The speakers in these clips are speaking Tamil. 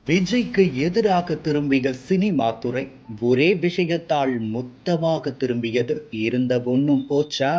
விஜய்க்கு எதிராக திரும்பிய சினிமா துறை ஒரே விஷயத்தால் மொத்தமாக திரும்பியது. இருந்த ஒண்ணும் போச்சா?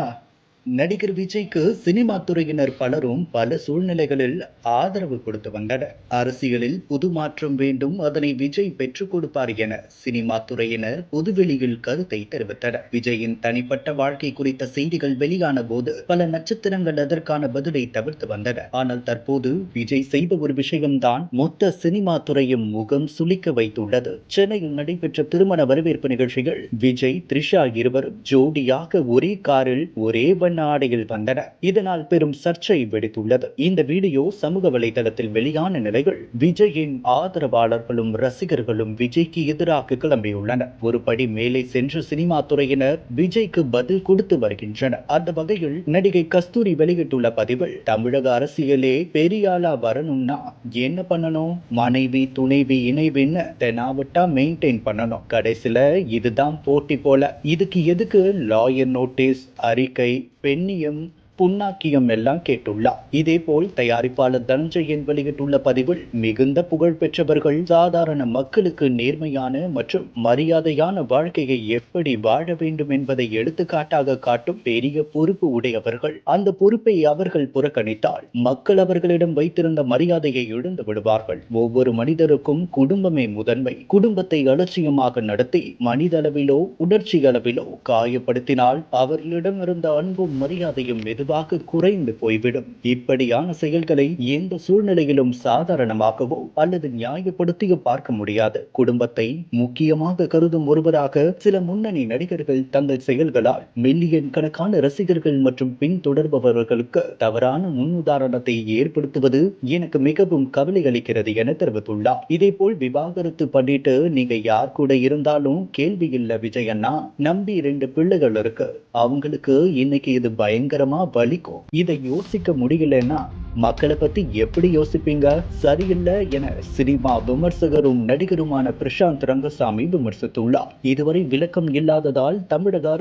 நடிகர் விஜய்க்கு சினிமா துறையினர் பலரும் பல சூழ்நிலைகளில் ஆதரவு கொடுத்து வந்தனர். அரசியலில் புது மாற்றம் வேண்டும், அதனை விஜய் பெற்றுக் கொடுப்பார் என சினிமா துறையினர் பொதுவெளியில் கருத்தை தெரிவித்தனர். விஜயின் தனிப்பட்ட வாழ்க்கை குறித்த செய்திகள் வெளியான போது பல நட்சத்திரங்கள் அதற்கான பதிலை தவிர்த்து வந்தனர். ஆனால் தற்போது விஜய் செய்த ஒரு விஷயம்தான் மொத்த சினிமா துறையும் முகம் சுளிக்க வைத்துள்ளது. சென்னையில் நடைபெற்ற திருமண வரவேற்பு நிகழ்ச்சிகள் விஜய், த்ரிஷா இருவரும் ஜோடியாக ஒரே காரில் ஒரே ஆடையில் வந்தனர். இதனால் பெரும் சர்ச்சை வெடித்துள்ளது. இந்த வீடியோ சமூக வலைதளத்தில் வெளியான நிலையில் விஜயின் ஆதரவாளர்களும் ரசிகர்களும் விஜய்க்கு எதிராக கிளம்பியுள்ளனர். ஒரு படி மேலே சென்று சினிமா துறையினர் விஜய்க்கு பதில் கொடுத்து வருகின்றனர். அந்த வகையில் நடிகை கஸ்தூரி வெளியிட்டுள்ள பதிவில், தமிழக அரசியலே பெரியாளா வரணும்னா என்ன பண்ணணும்? மனைவி துணைவி இணைவின்னு தெனாவட்டா மெயின்டைன் பண்ணணும். கடைசியில இதுதான் போட்டி போல. இதுக்கு எதுக்கு லாயர் நோட்டீஸ், அறிக்கை, பெண்ணியம், புண்ணாக்கியம் எல்லாம் கேட்டுள்ளார். இதேபோல் தயாரிப்பாளர் தனஞ்சயன் வெளியிட்டுள்ள பதிவில், மிகுந்த புகழ் பெற்றவர்கள் சாதாரண மக்களுக்கு நேர்மையான மற்றும் மரியாதையான வாழ்க்கையை எப்படி வாழ வேண்டும் என்பதை எடுத்துக்காட்டாக காட்டும் பெரிய பொறுப்பு உடையவர்கள். அந்த பொறுப்பை அவர்கள் புறக்கணித்தால் மக்கள் அவர்களிடம் வைத்திருந்த மரியாதையை இழந்து விடுவார்கள். ஒவ்வொரு மனிதருக்கும் குடும்பமே முதன்மை. குடும்பத்தை அலட்சியமாக நடத்தி மனிதளவிலோ உணர்ச்சி அளவிலோ காயப்படுத்தினால் அவர்களிடமிருந்த அன்பும் மரியாதையும் மெதுவாக குறைந்து போய்விடும். இப்படியான செயல்களை எந்த சூழ்நிலையிலும் சாதாரணமாகவோ அல்லது நியாயப்படுத்தியோ பார்க்க முடியாது. குடும்பத்தை முக்கியமாக கருதும் ஒருவராக சில முன்னணி நடிகர்கள் தங்கள் செயல்களால் மில்லியன் கணக்கான ரசிகர்கள் மற்றும் பின்தொடர்பவர்களுக்கு தவறான முன்னுதாரணத்தை ஏற்படுத்துவது எனக்கு மிகவும் கவலை அளிக்கிறது என தெரிவித்துள்ளார். இதேபோல் விவாகரத்து பண்ணிட்டு நீங்க யார் கூட இருந்தாலும் கேள்வி இல்ல விஜய் அண்ணா, நம்பி 2 பிள்ளைகள் இருக்கு, அவங்களுக்கு இன்னைக்கு இது பயங்கரமா வலிக்கும். இதை யோசிக்க முடியலன்னா மக்களை பத்தி எப்படி யோசிப்பீங்க? சரியில்லை என சினிமா விமர்சகரும் நடிகருமான பிரசாந்த் ரங்கசாமி விமர்சித்துள்ளார். இதுவரை விளக்கம் இல்லாததால் தமிழக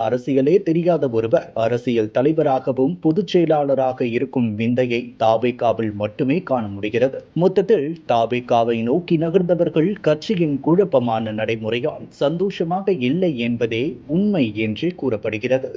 அரசியலே தெரியாத ஒருவர் அரசியல் தலைவராகவும் பொதுச் செயலாளராக இருக்கும் விந்தையை தாவேகாவில் மட்டுமே காண முடிகிறது. மொத்தத்தில் தாவேகாவை நோக்கி நகர்ந்தவர்கள் கட்சியின் குழப்பமான நடைமுறையால் சந்தோஷமாக இல்லை என்பதே உண்மை என்று கூறப்படுகிறது.